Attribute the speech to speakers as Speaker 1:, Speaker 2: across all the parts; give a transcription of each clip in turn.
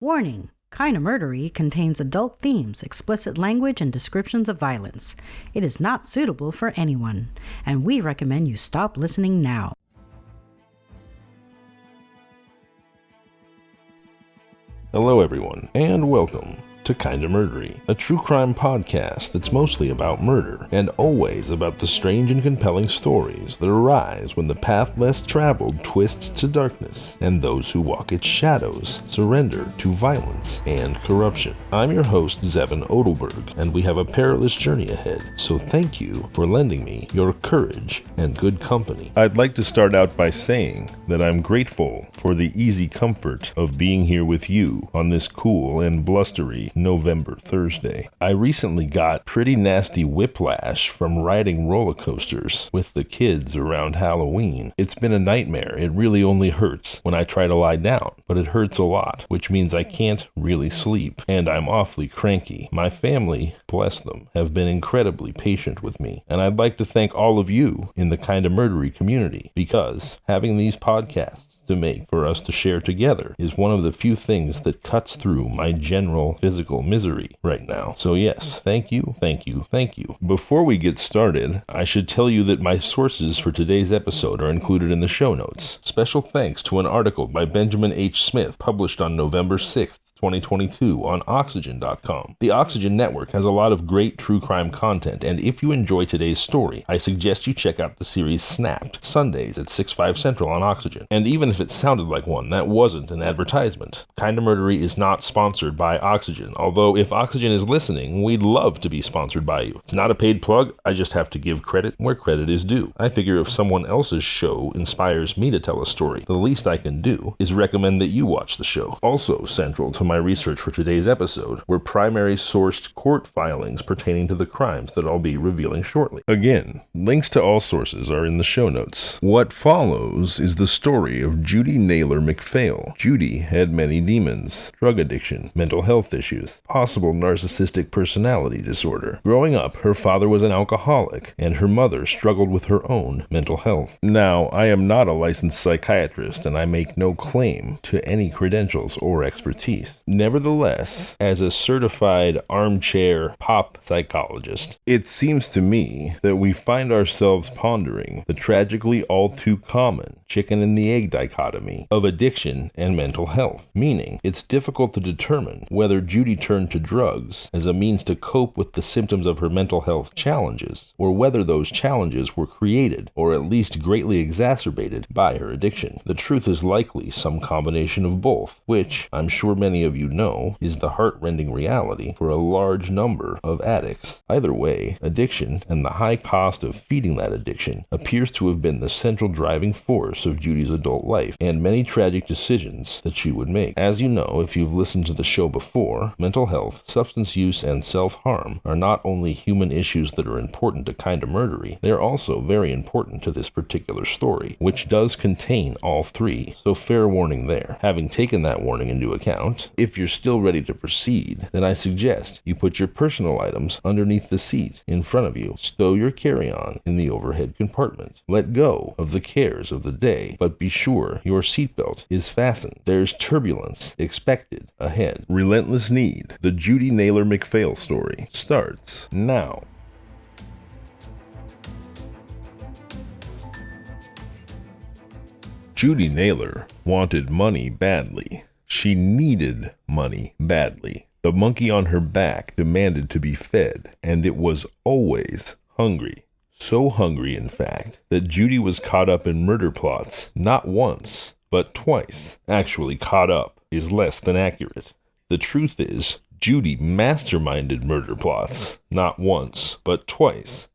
Speaker 1: Warning! Kinda Murdery contains adult themes, explicit language, and descriptions of violence. It is not suitable for anyone, and we recommend you stop listening now.
Speaker 2: Hello everyone, and welcome to Kinda Murdery, a true crime podcast that's mostly about murder, and always about the strange and compelling stories that arise when the path less traveled twists to darkness, and those who walk its shadows surrender to violence and corruption. I'm your host, Zevin Odelberg, and we have a perilous journey ahead, so thank you for lending me your courage and good company. I'd like to start out by saying that I'm grateful for the easy comfort of being here with you on this cool and blustery November Thursday. I recently got pretty nasty whiplash from riding roller coasters with the kids around Halloween. It's been a nightmare. It really only hurts when I try to lie down, but it hurts a lot, which means I can't really sleep, and I'm awfully cranky. My family, bless them, have been incredibly patient with me, and I'd like to thank all of you in the Kinda Murdery community, because having these podcasts to make for us to share together is one of the few things that cuts through my general physical misery right now. So yes, thank you, thank you, thank you. Before we get started, I should tell you that my sources for today's episode are included in the show notes. Special thanks to an article by Benjamin H. Smith published on November 6th, 2022 on Oxygen.com. The Oxygen Network has a lot of great true crime content, and if you enjoy today's story, I suggest you check out the series Snapped, Sundays at 6/5 Central on Oxygen. And even if it sounded like one, that wasn't an advertisement. Kinda Murdery is not sponsored by Oxygen, although if Oxygen is listening, we'd love to be sponsored by you. It's not a paid plug, I just have to give credit where credit is due. I figure if someone else's show inspires me to tell a story, the least I can do is recommend that you watch the show. Also central to my research for today's episode were primary sourced court filings pertaining to the crimes that I'll be revealing shortly. Again, links to all sources are in the show notes. What follows is the story of Judy Naylor McPhail. Judy had many demons: drug addiction, mental health issues, possible narcissistic personality disorder. Growing up, her father was an alcoholic, and her mother struggled with her own mental health. Now, I am not a licensed psychiatrist, and I make no claim to any credentials or expertise. Nevertheless, as a certified armchair pop psychologist, it seems to me that we find ourselves pondering the tragically all too common chicken and the egg dichotomy of addiction and mental health, meaning it's difficult to determine whether Judy turned to drugs as a means to cope with the symptoms of her mental health challenges, or whether those challenges were created, or at least greatly exacerbated, by her addiction. The truth is likely some combination of both, which I'm sure many of you know is the heart-rending reality for a large number of addicts. Either way, addiction and the high cost of feeding that addiction appears to have been the central driving force of Judy's adult life and many tragic decisions that she would make. As you know, if you've listened to the show before, mental health, substance use, and self-harm are not only human issues that are important to Kinda Murdery, they're also very important to this particular story, which does contain all three, so fair warning there. Having taken that warning into account, if you're still ready to proceed, then I suggest you put your personal items underneath the seat in front of you. Stow your carry-on in the overhead compartment. Let go of the cares of the day, but be sure your seatbelt is fastened. There's turbulence expected ahead. Relentless Need, the Judy Naylor McPhail story, starts now. Judy Naylor wanted money badly. She needed money badly. The monkey on her back demanded to be fed, and it was always hungry. So hungry, in fact, that Judy was caught up in murder plots not once, but twice. Actually, caught up is less than accurate. The truth is, Judy masterminded murder plots not once, but twice,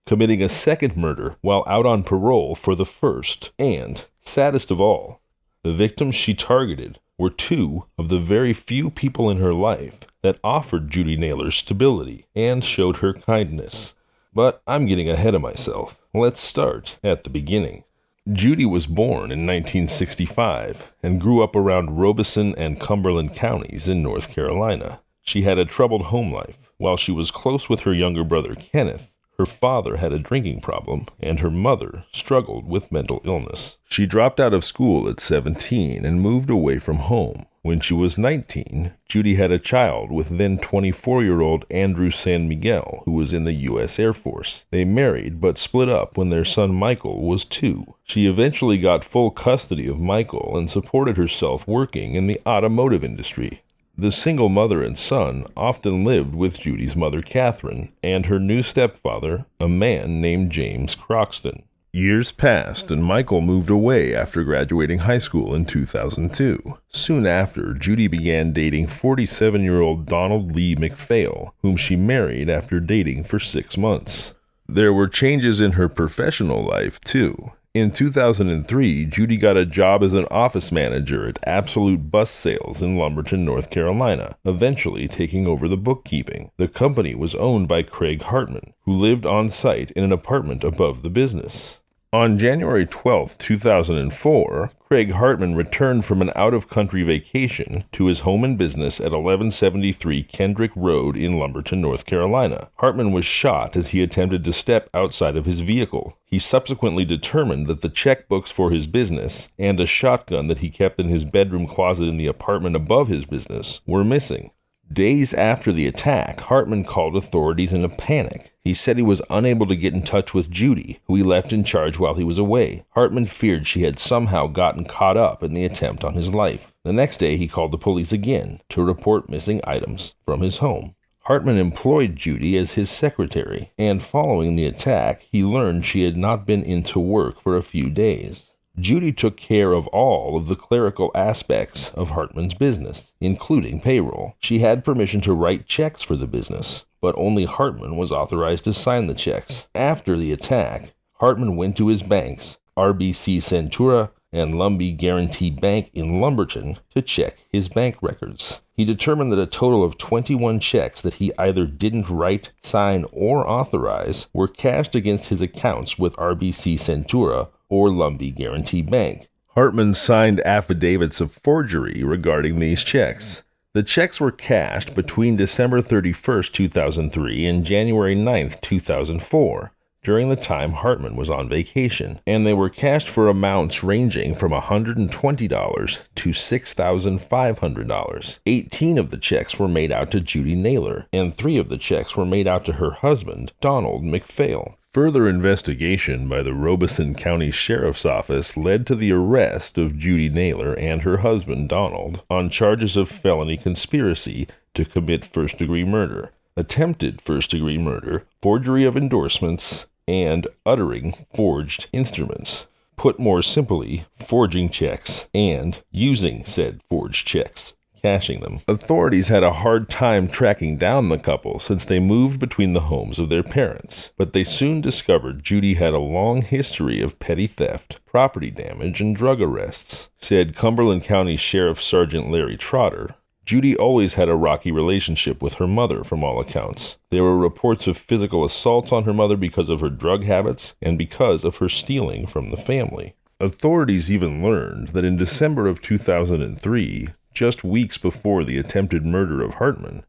Speaker 2: committing a second murder while out on parole for the first, and, saddest of all, the victims she targeted were two of the very few people in her life that offered Judy Naylor stability and showed her kindness. But I'm getting ahead of myself. Let's start at the beginning. Judy was born in 1965 and grew up around Robeson and Cumberland counties in North Carolina. She had a troubled home life. While she was close with her younger brother Kenneth, her father had a drinking problem, and her mother struggled with mental illness. She dropped out of school at 17 and moved away from home. When she was 19, Judy had a child with then 24-year-old Andrew San Miguel, who was in the U.S. Air Force. They married but split up when their son Michael was 2. She eventually got full custody of Michael and supported herself working in the automotive industry. The single mother and son often lived with Judy's mother Catherine and her new stepfather, a man named James Croxton. Years passed and Michael moved away after graduating high school in 2002. Soon after, Judy began dating 47-year-old Donald Lee McPhail, whom she married after dating for 6 months. There were changes in her professional life, too. In 2003, Judy got a job as an office manager at Absolute Bus Sales in Lumberton, North Carolina, eventually taking over the bookkeeping. The company was owned by Craig Hartman, who lived on site in an apartment above the business. On January 12, 2004, Craig Hartman returned from an out-of-country vacation to his home and business at 1173 Kendrick Road in Lumberton, North Carolina. Hartman was shot as he attempted to step outside of his vehicle. He subsequently determined that the checkbooks for his business and a shotgun that he kept in his bedroom closet in the apartment above his business were missing. Days after the attack, Hartman called authorities in a panic. He said he was unable to get in touch with Judy, who he left in charge while he was away. Hartman feared she had somehow gotten caught up in the attempt on his life. The next day, he called the police again to report missing items from his home. Hartman employed Judy as his secretary, and following the attack, he learned she had not been into work for a few days. Judy took care of all of the clerical aspects of Hartman's business, including payroll. She had permission to write checks for the business, but only Hartman was authorized to sign the checks. After the attack, Hartman went to his banks, RBC Centura and Lumbee Guarantee Bank in Lumberton, to check his bank records. He determined that a total of 21 checks that he either didn't write, sign, or authorize were cashed against his accounts with RBC Centura or Lumbee Guarantee Bank. Hartman signed affidavits of forgery regarding these checks. The checks were cashed between December 31, 2003 and January 9, 2004, during the time Hartman was on vacation, and they were cashed for amounts ranging from $120 to $6,500. 18 of the checks were made out to Judy Naylor, and 3 of the checks were made out to her husband, Donald McPhail. Further investigation by the Robeson County Sheriff's Office led to the arrest of Judy Naylor and her husband, Donald, on charges of felony conspiracy to commit first-degree murder, attempted first-degree murder, forgery of endorsements, and uttering forged instruments. Put more simply, forging checks and using said forged checks, cashing them. Authorities had a hard time tracking down the couple since they moved between the homes of their parents, but they soon discovered Judy had a long history of petty theft, property damage, and drug arrests. Said Cumberland County Sheriff Sergeant Larry Trotter, Judy always had a rocky relationship with her mother from all accounts. There were reports of physical assaults on her mother because of her drug habits and because of her stealing from the family. Authorities even learned that in December of 2003, just weeks before the attempted murder of Hartman,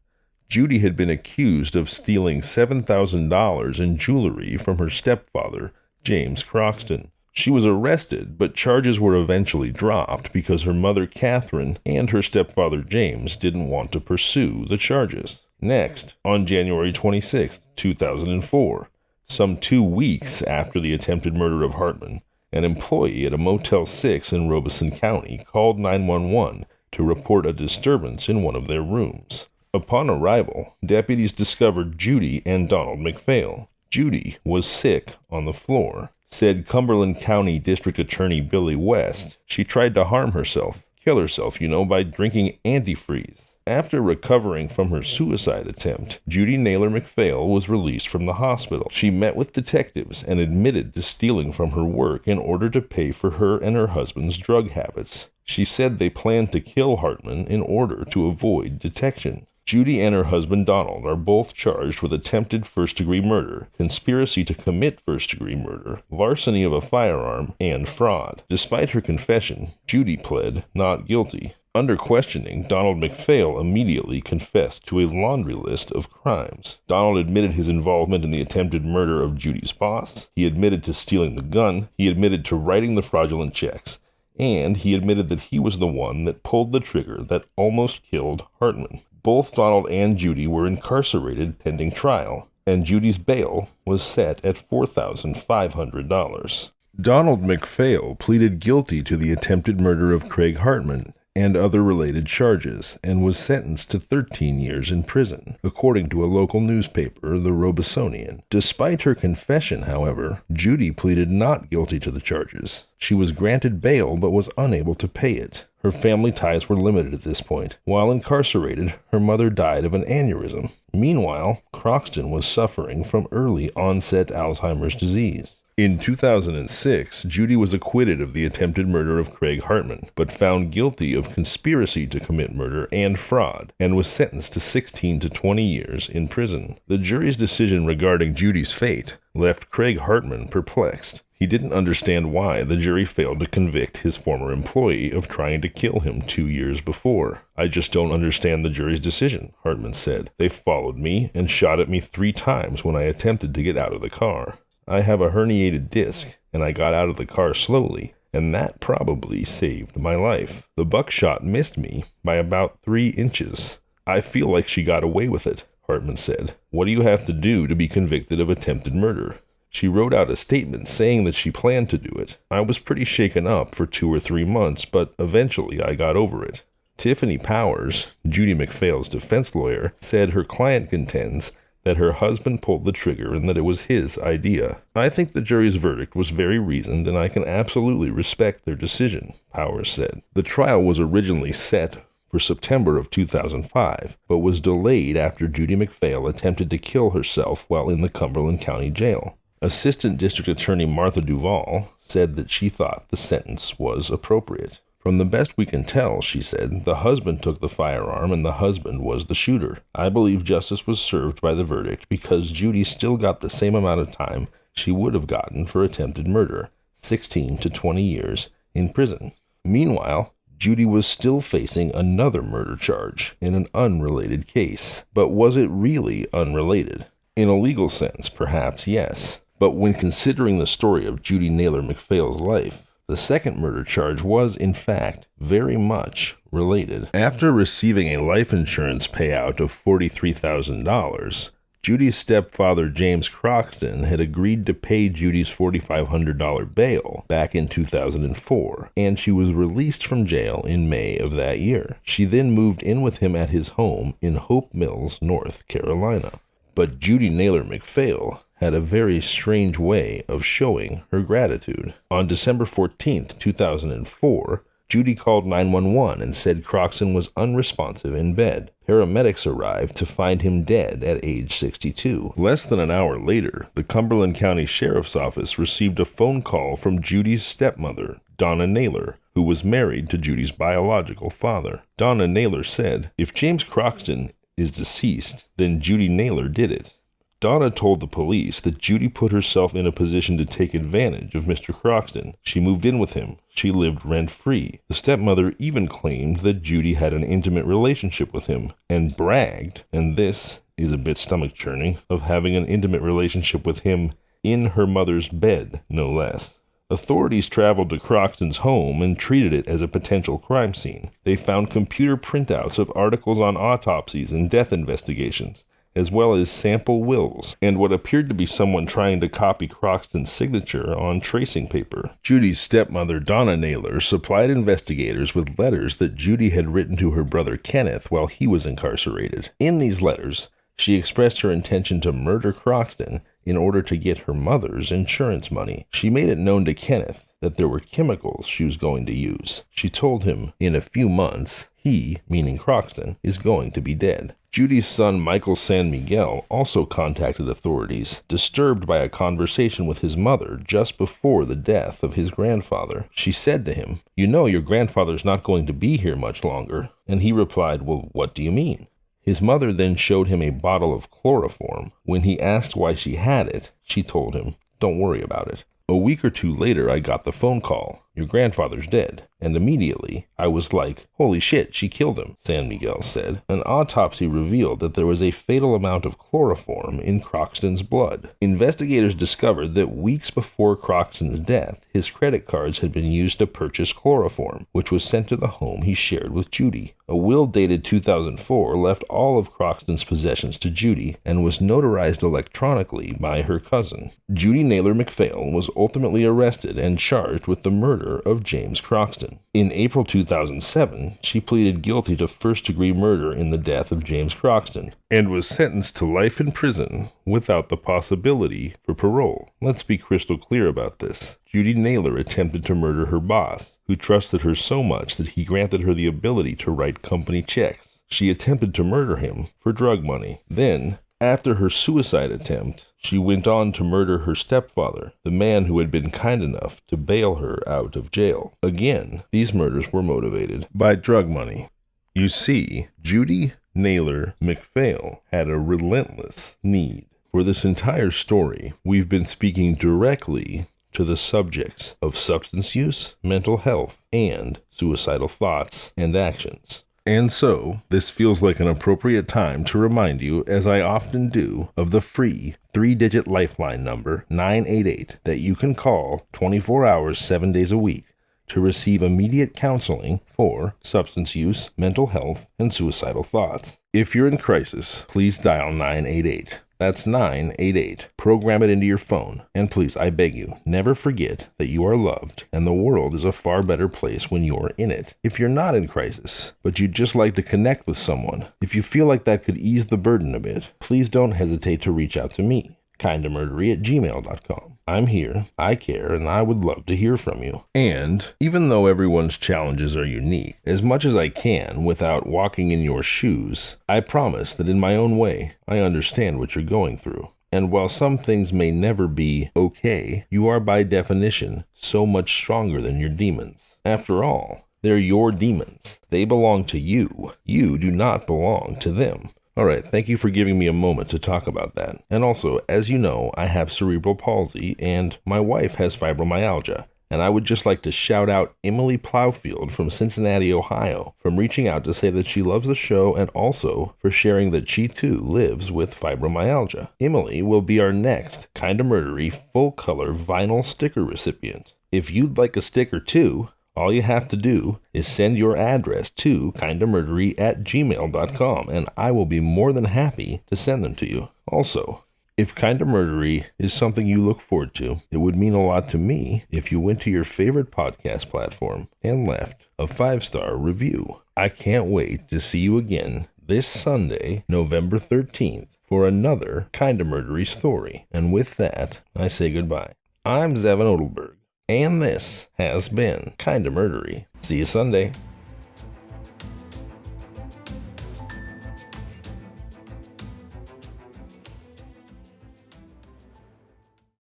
Speaker 2: Judy had been accused of stealing $7,000 in jewelry from her stepfather, James Croxton. She was arrested, but charges were eventually dropped because her mother Catherine and her stepfather James didn't want to pursue the charges. Next, on January 26, 2004, some 2 weeks after the attempted murder of Hartman, an employee at a Motel 6 in Robeson County called 911 to report a disturbance in one of their rooms. Upon arrival, deputies discovered Judy and Donald McPhail. Judy was sick on the floor. Said Cumberland County District Attorney Billy West, she tried to harm herself, kill herself, by drinking antifreeze. After recovering from her suicide attempt, Judy Naylor McPhail was released from the hospital. She met with detectives and admitted to stealing from her work in order to pay for her and her husband's drug habits. She said they planned to kill Hartman in order to avoid detection. Judy and her husband Donald are both charged with attempted first-degree murder, conspiracy to commit first-degree murder, larceny of a firearm, and fraud. Despite her confession, Judy pled not guilty. Under questioning, Donald McPhail immediately confessed to a laundry list of crimes. Donald admitted his involvement in the attempted murder of Judy's boss. He admitted to stealing the gun. He admitted to writing the fraudulent checks. and he admitted that he was the one that pulled the trigger that almost killed Hartman. Both Donald and Judy were incarcerated pending trial, and Judy's bail was set at $4,500. Donald McPhail pleaded guilty to the attempted murder of Craig Hartman and other related charges, and was sentenced to 13 years in prison, according to a local newspaper, the Robesonian. Despite her confession, however, Judy pleaded not guilty to the charges. She was granted bail but was unable to pay it. Her family ties were limited at this point. While incarcerated, her mother died of an aneurysm. Meanwhile, Croxton was suffering from early onset Alzheimer's disease. In 2006, Judy was acquitted of the attempted murder of Craig Hartman, but found guilty of conspiracy to commit murder and fraud, and was sentenced to 16 to 20 years in prison. The jury's decision regarding Judy's fate left Craig Hartman perplexed. He didn't understand why the jury failed to convict his former employee of trying to kill him 2 years before. "I just don't understand the jury's decision," Hartman said. "They followed me and shot at me 3 times when I attempted to get out of the car. I have a herniated disc, and I got out of the car slowly, and that probably saved my life. The buckshot missed me by about 3 inches. I feel like she got away with it," Hartman said. "What do you have to do to be convicted of attempted murder?" She wrote out a statement saying that she planned to do it. "I was pretty shaken up for 2 or 3 months, but eventually I got over it." Tiffany Powers, Judy McPhail's defense lawyer, said her client contends that her husband pulled the trigger and that it was his idea. "I think the jury's verdict was very reasoned, and I can absolutely respect their decision," Powers said. The trial was originally set for September of 2005, but was delayed after Judy McPhail attempted to kill herself while in the Cumberland County Jail. Assistant District Attorney Martha Duvall said that she thought the sentence was appropriate. "From the best we can tell," she said, "the husband took the firearm and the husband was the shooter. I believe justice was served by the verdict because Judy still got the same amount of time she would have gotten for attempted murder, 16 to 20 years in prison." Meanwhile, Judy was still facing another murder charge in an unrelated case. But was it really unrelated? In a legal sense, perhaps yes. But when considering the story of Judy Naylor McPhail's life, the second murder charge was, in fact, very much related. After receiving a life insurance payout of $43,000, Judy's stepfather, James Croxton, had agreed to pay Judy's $4,500 bail back in 2004, and she was released from jail in May of that year. She then moved in with him at his home in Hope Mills, North Carolina. But Judy Naylor McPhail had a very strange way of showing her gratitude. On December 14, 2004, Judy called 911 and said Croxton was unresponsive in bed. Paramedics arrived to find him dead at age 62. Less than an hour later, the Cumberland County Sheriff's Office received a phone call from Judy's stepmother, Donna Naylor, who was married to Judy's biological father. Donna Naylor said, "If James Croxton is deceased, then Judy Naylor did it." Donna told the police that Judy put herself in a position to take advantage of Mr. Croxton. She moved in with him. She lived rent-free. The stepmother even claimed that Judy had an intimate relationship with him, and bragged, and this is a bit stomach-churning, of having an intimate relationship with him in her mother's bed, no less. Authorities traveled to Croxton's home and treated it as a potential crime scene. They found computer printouts of articles on autopsies and death investigations, as well as sample wills, and what appeared to be someone trying to copy Croxton's signature on tracing paper. Judy's stepmother, Donna Naylor, supplied investigators with letters that Judy had written to her brother Kenneth while he was incarcerated. In these letters, she expressed her intention to murder Croxton in order to get her mother's insurance money. She made it known to Kenneth that there were chemicals she was going to use. She told him, in a few months, he, meaning Croxton, is going to be dead. Judy's son, Michael San Miguel, also contacted authorities, disturbed by a conversation with his mother just before the death of his grandfather. She said to him, "You know your grandfather's not going to be here much longer." And he replied, "Well, what do you mean?" His mother then showed him a bottle of chloroform. When he asked why she had it, she told him, "Don't worry about it. A week or two later, I got the phone call. your grandfather's dead. And immediately, I was like, holy shit, she killed him, San Miguel said. An autopsy revealed that there was a fatal amount of chloroform in Croxton's blood. Investigators discovered that weeks before Croxton's death, his credit cards had been used to purchase chloroform, which was sent to the home he shared with Judy. A will dated 2004 left all of Croxton's possessions to Judy and was notarized electronically by her cousin. Judy Naylor McPhail was ultimately arrested and charged with the murder of James Croxton. In April 2007, she pleaded guilty to first-degree murder in the death of James Croxton and was sentenced to life in prison without the possibility for parole. Let's be crystal clear about this. Judy Naylor attempted to murder her boss, who trusted her so much that he granted her the ability to write company checks. She attempted to murder him for drug money. Then, after her suicide attempt, she went on to murder her stepfather, the man who had been kind enough to bail her out of jail. Again, these murders were motivated by drug money. You see, Judy Naylor McPhail had a relentless need. For this entire story, we've been speaking directly to the subjects of substance use, mental health, and suicidal thoughts and actions. And so, this feels like an appropriate time to remind you, as I often do, of the free 3-digit lifeline number 988 that you can call 24 hours, 7 days a week to receive immediate counseling for substance use, mental health, and suicidal thoughts. If you're in crisis, please dial 988. That's 988. Program it into your phone. And please, I beg you, never forget that you are loved and the world is a far better place when you're in it. If you're not in crisis, but you'd just like to connect with someone, if you feel like that could ease the burden a bit, please don't hesitate to reach out to me, kindamurdery@gmail.com. I'm here, I care, and I would love to hear from you. And even though everyone's challenges are unique, as much as I can without walking in your shoes, I promise that in my own way, I understand what you're going through. And while some things may never be okay, you are by definition so much stronger than your demons. After all, they're your demons. They belong to you. You do not belong to them. Alright, thank you for giving me a moment to talk about that. And also, as you know, I have cerebral palsy and my wife has fibromyalgia. And I would just like to shout out Emily Plowfield from Cincinnati, Ohio, from reaching out to say that she loves the show and also for sharing that she too lives with fibromyalgia. Emily will be our next Kinda Murdery full-color vinyl sticker recipient. If you'd like a sticker too, all you have to do is send your address to kindamurdery@gmail.com and I will be more than happy to send them to you. Also, if Kinda Murdery is something you look forward to, it would mean a lot to me if you went to your favorite podcast platform and left a 5-star review. I can't wait to see you again this Sunday, November 13th, for another Kinda Murdery story. And with that, I say goodbye. I'm Zevin Odelberg. And this has been Kinda Murdery. See you Sunday.